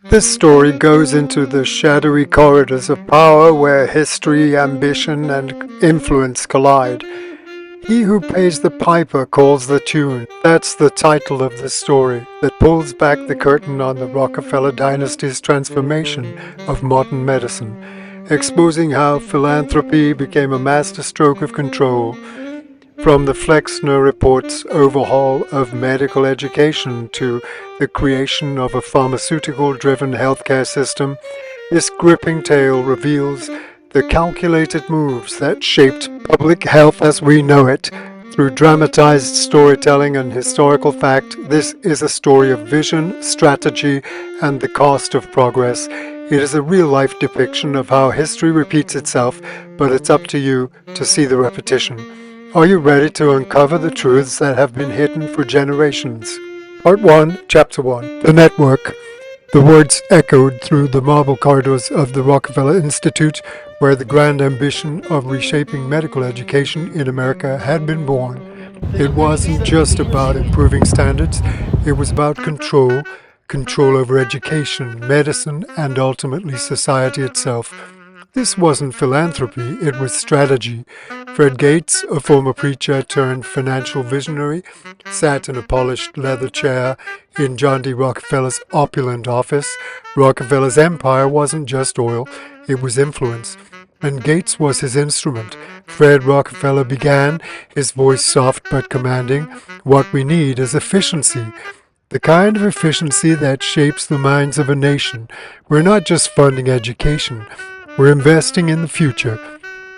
This story goes into the shadowy corridors of power where history, ambition, and influence collide. He who pays the piper calls the tune. That's the title of the story that pulls back the curtain on the Rockefeller dynasty's transformation of modern medicine, exposing how philanthropy became a masterstroke of control. From the Flexner Report's overhaul of medical education to the creation of a pharmaceutical-driven healthcare system, this gripping tale reveals the calculated moves that shaped public health as we know it. Through dramatized storytelling and historical fact, this is a story of vision, strategy, and the cost of progress. It is a real-life depiction of how history repeats itself, but it's up to you to see the repetition. Are you ready to uncover the truths that have been hidden for generations? Part 1, Chapter 1. The Network. The words echoed through the marble corridors of the Rockefeller Institute, where the grand ambition of reshaping medical education in America had been born. It wasn't just about improving standards, it was about control over education, medicine, and ultimately society itself. This wasn't philanthropy, it was strategy. Fred Gates, a former preacher turned financial visionary, sat in a polished leather chair in John D. Rockefeller's opulent office. Rockefeller's empire wasn't just oil, it was influence. And Gates was his instrument. Fred Rockefeller began, his voice soft but commanding, "What we need is efficiency. The kind of efficiency that shapes the minds of a nation. We're not just funding education. We're investing in the future,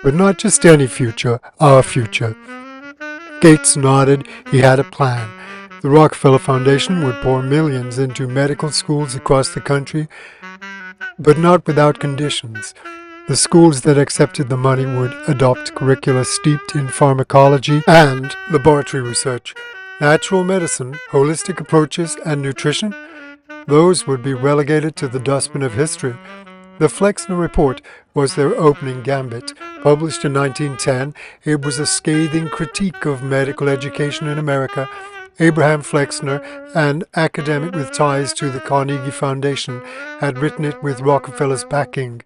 but not just any future, our future." Gates nodded. He had a plan. The Rockefeller Foundation would pour millions into medical schools across the country, but not without conditions. The schools that accepted the money would adopt curricula steeped in pharmacology and laboratory research. Natural medicine, holistic approaches, and nutrition, those would be relegated to the dustbin of history. The Flexner Report was their opening gambit. Published in 1910, it was a scathing critique of medical education in America. Abraham Flexner, an academic with ties to the Carnegie Foundation, had written it with Rockefeller's backing.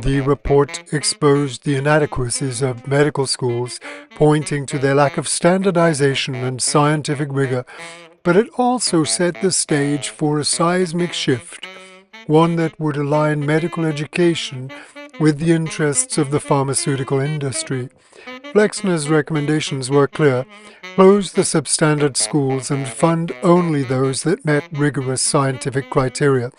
The report exposed the inadequacies of medical schools, pointing to their lack of standardization and scientific rigor. But it also set the stage for a seismic shift, one that would align medical education with the interests of the pharmaceutical industry. Flexner's recommendations were clear: close the substandard schools and fund only those that met rigorous scientific criteria.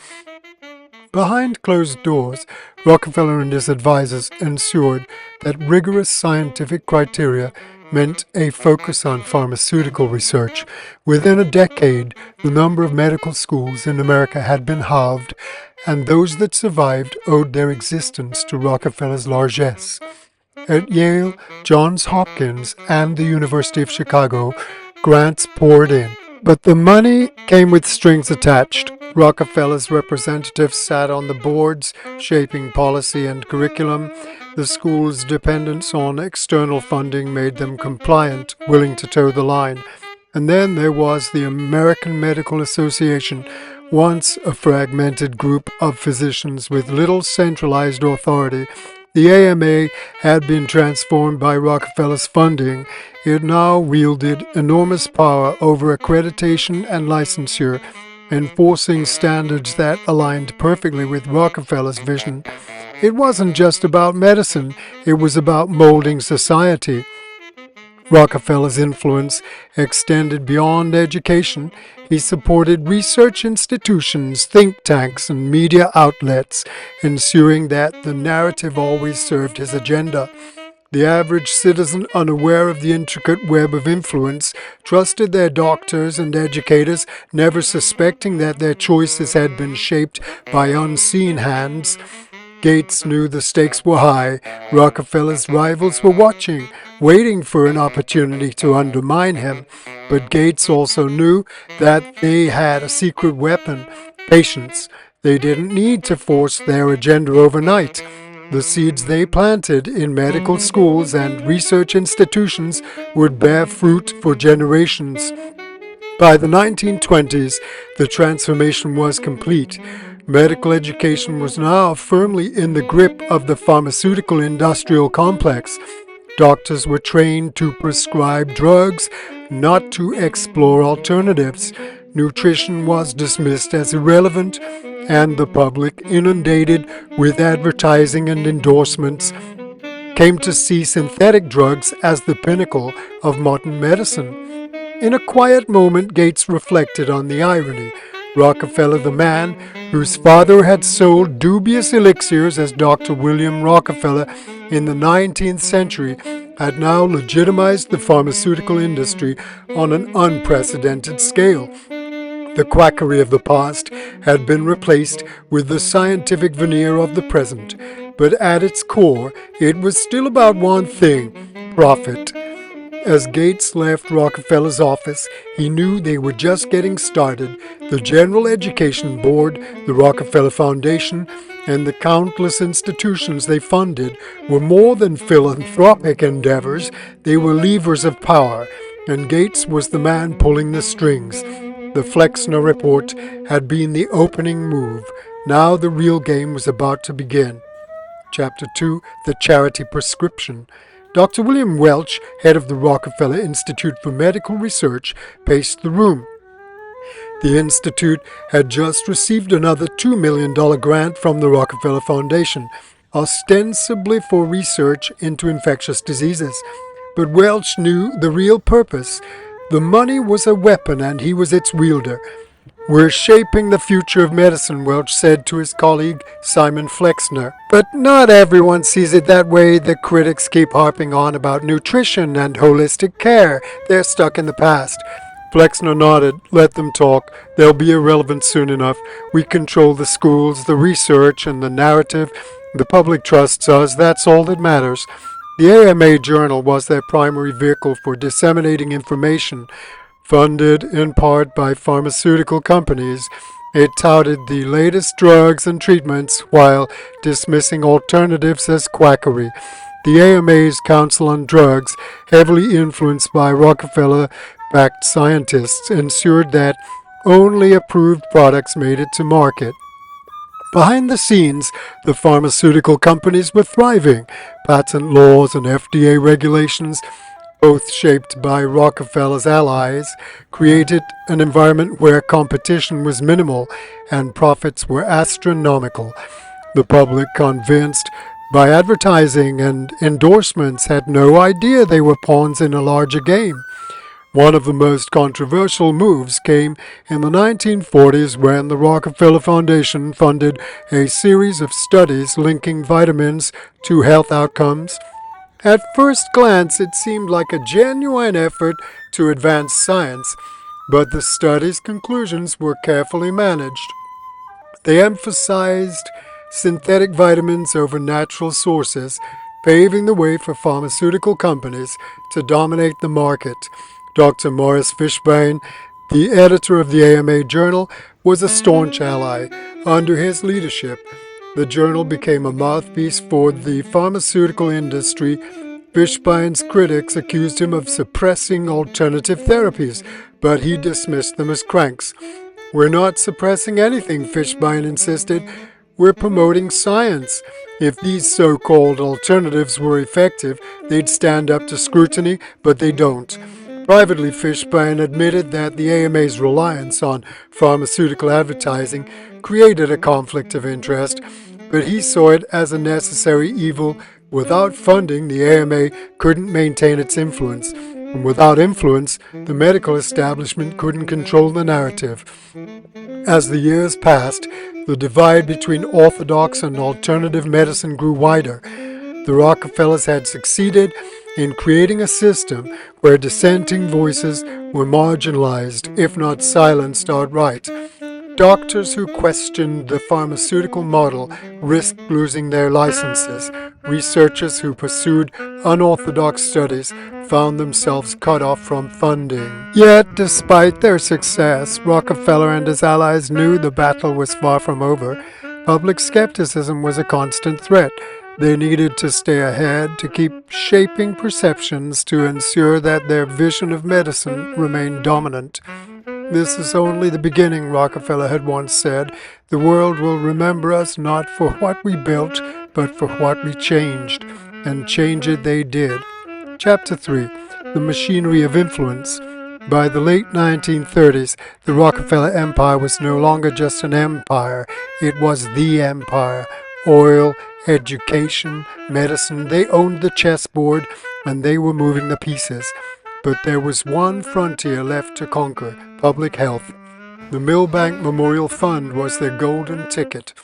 Behind closed doors, Rockefeller and his advisors ensured that rigorous scientific criteria meant a focus on pharmaceutical research. Within a decade, the number of medical schools in America had been halved, and those that survived owed their existence to Rockefeller's largesse. At Yale, Johns Hopkins, and the University of Chicago, grants poured in. But the money came with strings attached. Rockefeller's representatives sat on the boards, shaping policy and curriculum. The school's dependence on external funding made them compliant, willing to toe the line. And then there was the American Medical Association, once a fragmented group of physicians with little centralized authority. The AMA had been transformed by Rockefeller's funding. It now wielded enormous power over accreditation and licensure, enforcing standards that aligned perfectly with Rockefeller's vision. It wasn't just about medicine, it was about molding society. Rockefeller's influence extended beyond education. He supported research institutions, think tanks, and media outlets, ensuring that the narrative always served his agenda. The average citizen, unaware of the intricate web of influence, trusted their doctors and educators, never suspecting that their choices had been shaped by unseen hands. Gates knew the stakes were high. Rockefeller's rivals were watching, waiting for an opportunity to undermine him. But Gates also knew that they had a secret weapon: patience. They didn't need to force their agenda overnight. The seeds they planted in medical schools and research institutions would bear fruit for generations. By the 1920s, the transformation was complete. Medical education was now firmly in the grip of the pharmaceutical industrial complex. Doctors were trained to prescribe drugs, not to explore alternatives. Nutrition was dismissed as irrelevant, and the public, inundated with advertising and endorsements, came to see synthetic drugs as the pinnacle of modern medicine. In a quiet moment, Gates reflected on the irony. Rockefeller, the man whose father had sold dubious elixirs as Dr. William Rockefeller in the 19th century, had now legitimized the pharmaceutical industry on an unprecedented scale. The quackery of the past had been replaced with the scientific veneer of the present, but at its core, it was still about one thing: profit. As Gates left Rockefeller's office, he knew they were just getting started. The General Education Board, the Rockefeller Foundation, and the countless institutions they funded were more than philanthropic endeavors. They were levers of power, and Gates was the man pulling the strings. The Flexner Report had been the opening move. Now the real game was about to begin. Chapter 2, The Charity Prescription. Dr. William Welch, head of the Rockefeller Institute for Medical Research, paced the room. The institute had just received another $2 million grant from the Rockefeller Foundation, ostensibly for research into infectious diseases. But Welch knew the real purpose. The money was a weapon, and he was its wielder. "We're shaping the future of medicine," Welch said to his colleague Simon Flexner. "But not everyone sees it that way. The critics keep harping on about nutrition and holistic care. They're stuck in the past." Flexner nodded. "Let them talk. They'll be irrelevant soon enough. We control the schools, the research, and the narrative. The public trusts us. That's all that matters." The AMA Journal was their primary vehicle for disseminating information. Funded in part by pharmaceutical companies, it touted the latest drugs and treatments while dismissing alternatives as quackery. The AMA's Council on Drugs, heavily influenced by Rockefeller-backed scientists, ensured that only approved products made it to market. Behind the scenes, the pharmaceutical companies were thriving. Patent laws and FDA regulations, both shaped by Rockefeller's allies, created an environment where competition was minimal and profits were astronomical. The public, convinced by advertising and endorsements, had no idea they were pawns in a larger game. One of the most controversial moves came in the 1940s when the Rockefeller Foundation funded a series of studies linking vitamins to health outcomes. At first glance, it seemed like a genuine effort to advance science, but the study's conclusions were carefully managed. They emphasized synthetic vitamins over natural sources, paving the way for pharmaceutical companies to dominate the market. Dr. Morris Fishbein, the editor of the AMA Journal, was a staunch ally. Under his leadership, the journal became a mouthpiece for the pharmaceutical industry. Fishbein's critics accused him of suppressing alternative therapies, but he dismissed them as cranks. "We're not suppressing anything," Fishbein insisted. "We're promoting science. If these so-called alternatives were effective, they'd stand up to scrutiny, but they don't." Privately, Fishbein admitted that the AMA's reliance on pharmaceutical advertising created a conflict of interest, but he saw it as a necessary evil. Without funding, the AMA couldn't maintain its influence, and without influence, the medical establishment couldn't control the narrative. As the years passed, the divide between orthodox and alternative medicine grew wider. The Rockefellers had succeeded in creating a system where dissenting voices were marginalized, if not silenced outright. Doctors who questioned the pharmaceutical model risked losing their licenses. Researchers who pursued unorthodox studies found themselves cut off from funding. Yet, despite their success, Rockefeller and his allies knew the battle was far from over. Public skepticism was a constant threat. They needed to stay ahead, to keep shaping perceptions, to ensure that their vision of medicine remained dominant. This is only the beginning, Rockefeller had once said. The world will remember us not for what we built, but for what we changed. And change it they did. Chapter 3. The Machinery of Influence. By the late 1930s, the Rockefeller Empire was no longer just an empire. It was the empire. Oil, education, medicine, they owned the chessboard, and they were moving the pieces. But there was one frontier left to conquer: public health. The Milbank Memorial Fund was their golden ticket.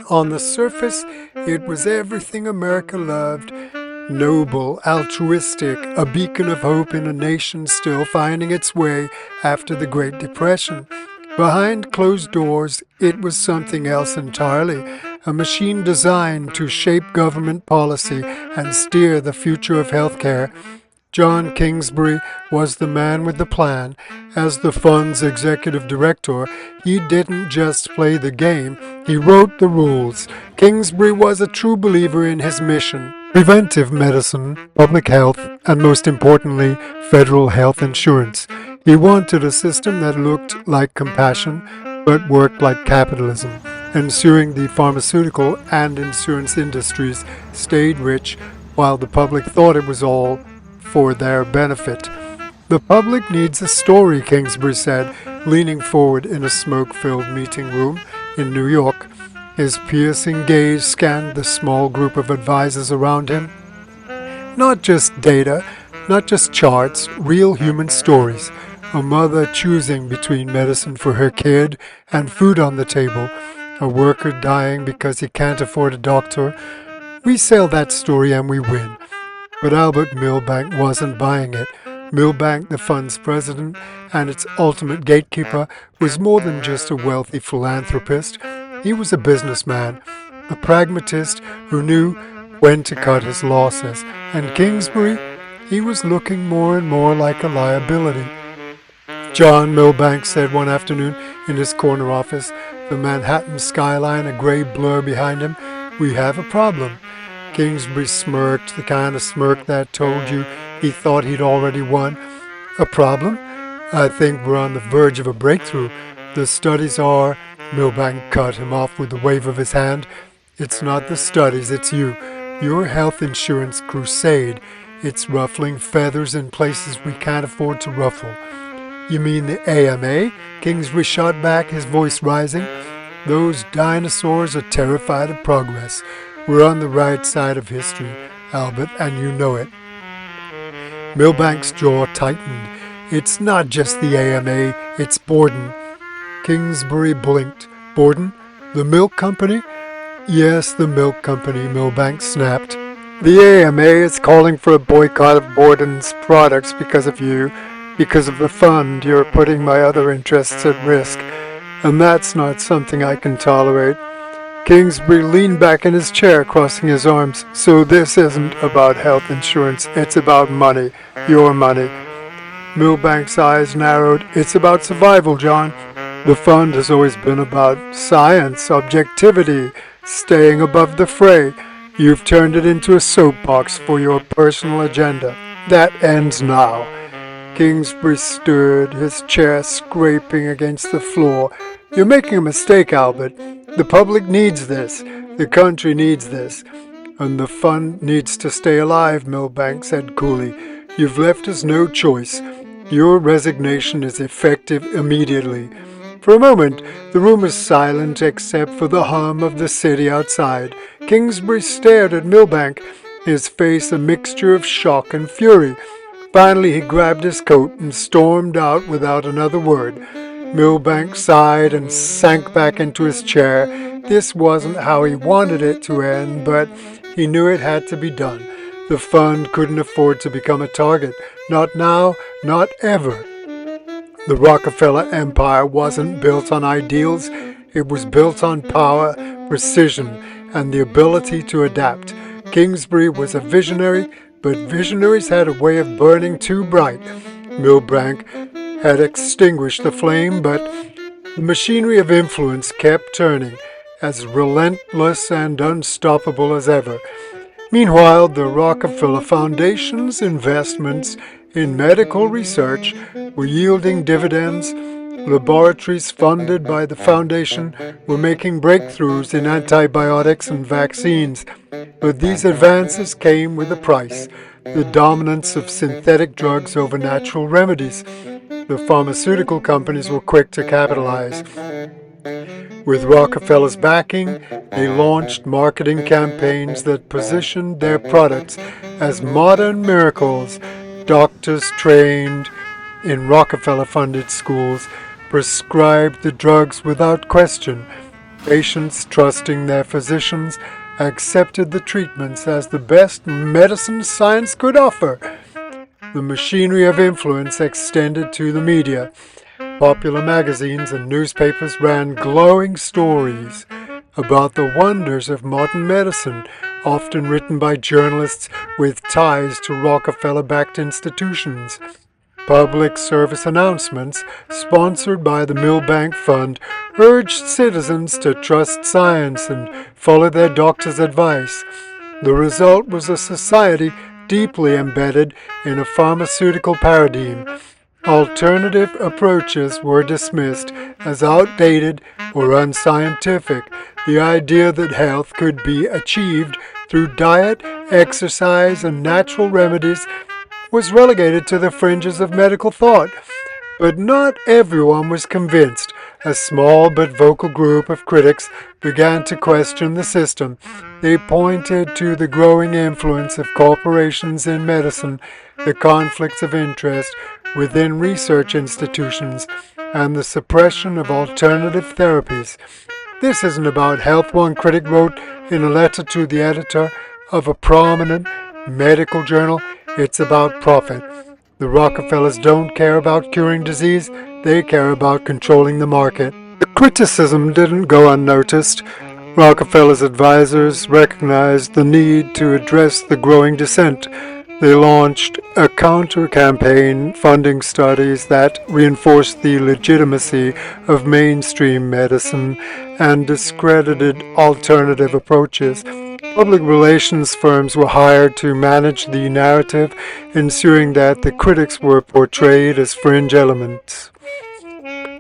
On the surface, it was everything America loved: noble, altruistic, a beacon of hope in a nation still finding its way after the Great Depression. Behind closed doors, it was something else entirely, a machine designed to shape government policy and steer the future of healthcare. John Kingsbury was the man with the plan. As the fund's executive director, he didn't just play the game, he wrote the rules. Kingsbury was a true believer in his mission: preventive medicine, public health, and most importantly, federal health insurance. He wanted a system that looked like compassion, but worked like capitalism, ensuring the pharmaceutical and insurance industries stayed rich while the public thought it was all for their benefit. The public needs a story, Kingsbury said, leaning forward in a smoke-filled meeting room in New York. His piercing gaze scanned the small group of advisors around him. Not just data, not just charts, real human stories. A mother choosing between medicine for her kid and food on the table. A worker dying because he can't afford a doctor. We sell that story and we win. But Albert Milbank wasn't buying it. Milbank, the fund's president and its ultimate gatekeeper, was more than just a wealthy philanthropist. He was a businessman, a pragmatist who knew when to cut his losses. And Kingsbury, he was looking more and more like a liability. John, Milbank said one afternoon in his corner office, the Manhattan skyline a gray blur behind him, "We have a problem." Kingsbury smirked, the kind of smirk that told you he thought he'd already won. "A problem? I think we're on the verge of a breakthrough. The studies are—" Milbank cut him off with a wave of his hand. "It's not the studies, it's you. Your health insurance crusade. It's ruffling feathers in places we can't afford to ruffle." "You mean the AMA?" Kingsbury shot back, his voice rising. "Those dinosaurs are terrified of progress. We're on the right side of history, Albert, and you know it." Milbank's jaw tightened. "It's not just the AMA, it's Borden." Kingsbury blinked. "Borden? The milk company?" "Yes, the milk company," Milbank snapped. "The AMA is calling for a boycott of Borden's products because of you, because of the fund. You're putting my other interests at risk, and that's not something I can tolerate." Kingsbury leaned back in his chair, crossing his arms. "So this isn't about health insurance, it's about money, your money." Milbank's eyes narrowed. "It's about survival, John. The fund has always been about science, objectivity, staying above the fray. You've turned it into a soapbox for your personal agenda. That ends now." Kingsbury stood, his chair scraping against the floor. "You're making a mistake, Albert. The public needs this. The country needs this. And the fund needs to stay alive," Milbank said coolly. "You've left us no choice. Your resignation is effective immediately." For a moment, the room was silent except for the hum of the city outside. Kingsbury stared at Milbank, his face a mixture of shock and fury. Finally, he grabbed his coat and stormed out without another word. Milbank sighed and sank back into his chair. This wasn't how he wanted it to end, but he knew it had to be done. The fund couldn't afford to become a target. Not now, not ever. The Rockefeller Empire wasn't built on ideals. It was built on power, precision, and the ability to adapt. Kingsbury was a visionary, but visionaries had a way of burning too bright. Milbank had extinguished the flame, but the machinery of influence kept turning, as relentless and unstoppable as ever. Meanwhile, the Rockefeller Foundation's investments in medical research were yielding dividends, Laboratories funded by the foundation were making breakthroughs in antibiotics and vaccines, but these advances came with a price: the dominance of synthetic drugs over natural remedies. The pharmaceutical companies were quick to capitalize. With Rockefeller's backing, they launched marketing campaigns that positioned their products as modern miracles. Doctors trained in Rockefeller-funded schools prescribed the drugs without question. Patients, trusting their physicians, accepted the treatments as the best medicine science could offer. The machinery of influence extended to the media. Popular magazines and newspapers ran glowing stories about the wonders of modern medicine, often written by journalists with ties to Rockefeller-backed institutions. Public service announcements, sponsored by the Milbank Fund, urged citizens to trust science and follow their doctor's advice. The result was a society deeply embedded in a pharmaceutical paradigm. Alternative approaches were dismissed as outdated or unscientific. The idea that health could be achieved through diet, exercise, and natural remedies was relegated to the fringes of medical thought. But not everyone was convinced. A small but vocal group of critics began to question the system. They pointed to the growing influence of corporations in medicine, the conflicts of interest within research institutions, and the suppression of alternative therapies. "This isn't about health," one critic wrote in a letter to the editor of a prominent medical journal. "It's about profit. The Rockefellers don't care about curing disease, they care about controlling the market." The criticism didn't go unnoticed. Rockefeller's advisors recognized the need to address the growing dissent. They launched a counter-campaign funding studies that reinforced the legitimacy of mainstream medicine and discredited alternative approaches. Public relations firms were hired to manage the narrative, ensuring that the critics were portrayed as fringe elements.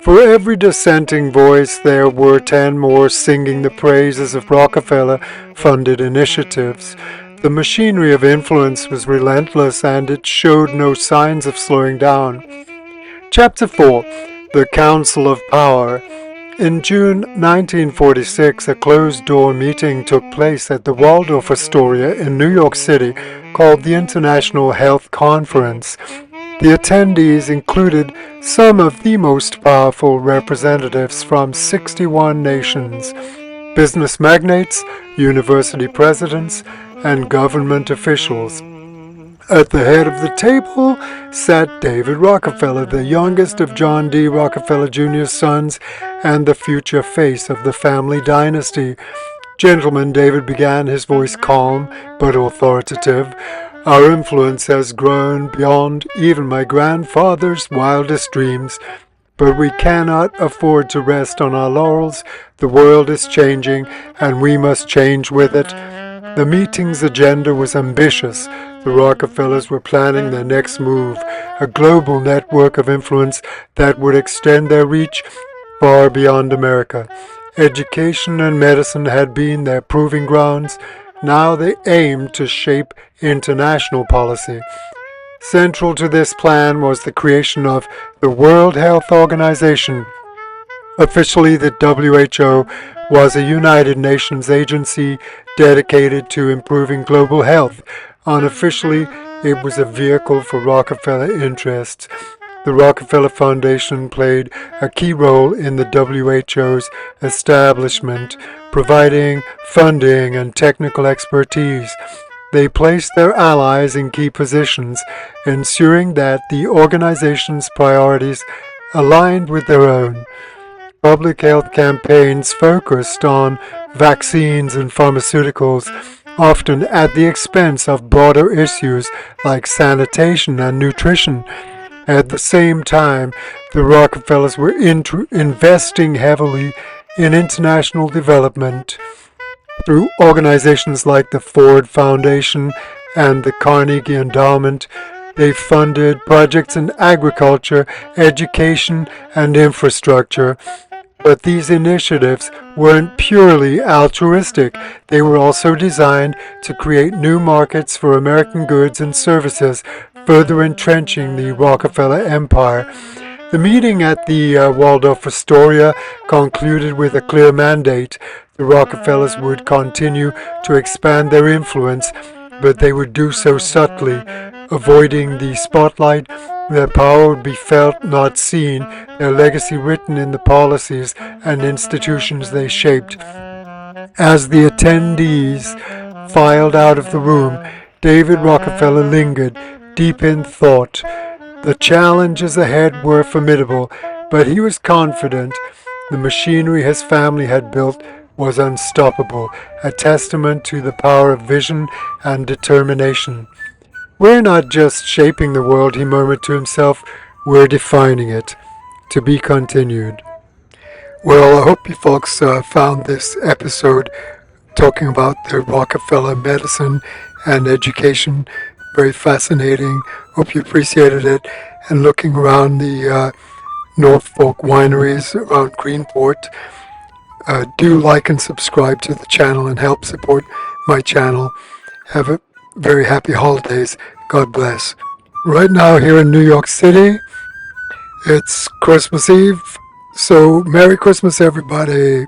For every dissenting voice, there were 10 more singing the praises of Rockefeller-funded initiatives. The machinery of influence was relentless, and it showed no signs of slowing down. Chapter 4. The Council of Power. In June 1946, a closed-door meeting took place at the Waldorf Astoria in New York City called the International Health Conference. The attendees included some of the most powerful representatives from 61 nations: business magnates, university presidents, and government officials. At the head of the table sat David Rockefeller, the youngest of John D. Rockefeller Jr.'s sons and the future face of the family dynasty. "Gentlemen," David began, his voice calm but authoritative, "our influence has grown beyond even my grandfather's wildest dreams. But we cannot afford to rest on our laurels. The world is changing, and we must change with it." The meeting's agenda was ambitious. The Rockefellers were planning their next move, a global network of influence that would extend their reach far beyond America. Education and medicine had been their proving grounds. Now they aimed to shape international policy. Central to this plan was the creation of the World Health Organization. Officially, the WHO was a United Nations agency dedicated to improving global health. Unofficially, it was a vehicle for Rockefeller interests. The Rockefeller Foundation played a key role in the WHO's establishment, providing funding and technical expertise. They placed their allies in key positions, ensuring that the organization's priorities aligned with their own. Public health campaigns focused on vaccines and pharmaceuticals, often at the expense of broader issues like sanitation and nutrition. At the same time, the Rockefellers were investing heavily in international development through organizations like the Ford Foundation and the Carnegie Endowment. They funded projects in agriculture, education, and infrastructure. But these initiatives weren't purely altruistic. They were also designed to create new markets for American goods and services, further entrenching the Rockefeller empire. The meeting at the Waldorf Astoria concluded with a clear mandate. The Rockefellers would continue to expand their influence, but they would do so subtly, avoiding the spotlight. Their power would be felt, not seen, their legacy written in the policies and institutions they shaped. As the attendees filed out of the room, David Rockefeller lingered, deep in thought. The challenges ahead were formidable, but he was confident the machinery his family had built was unstoppable, a testament to the power of vision and determination. We're not just shaping the world, he murmured to himself, we're defining it. To be continued. Well, I hope you folks found this episode talking about the Rockefeller medicine and education very fascinating. Hope you appreciated it. And looking around the North Fork wineries around Greenport, do like and subscribe to the channel and help support my channel. Have a very happy holidays. God bless. Right now here in New York City, it's Christmas Eve. So Merry Christmas, everybody.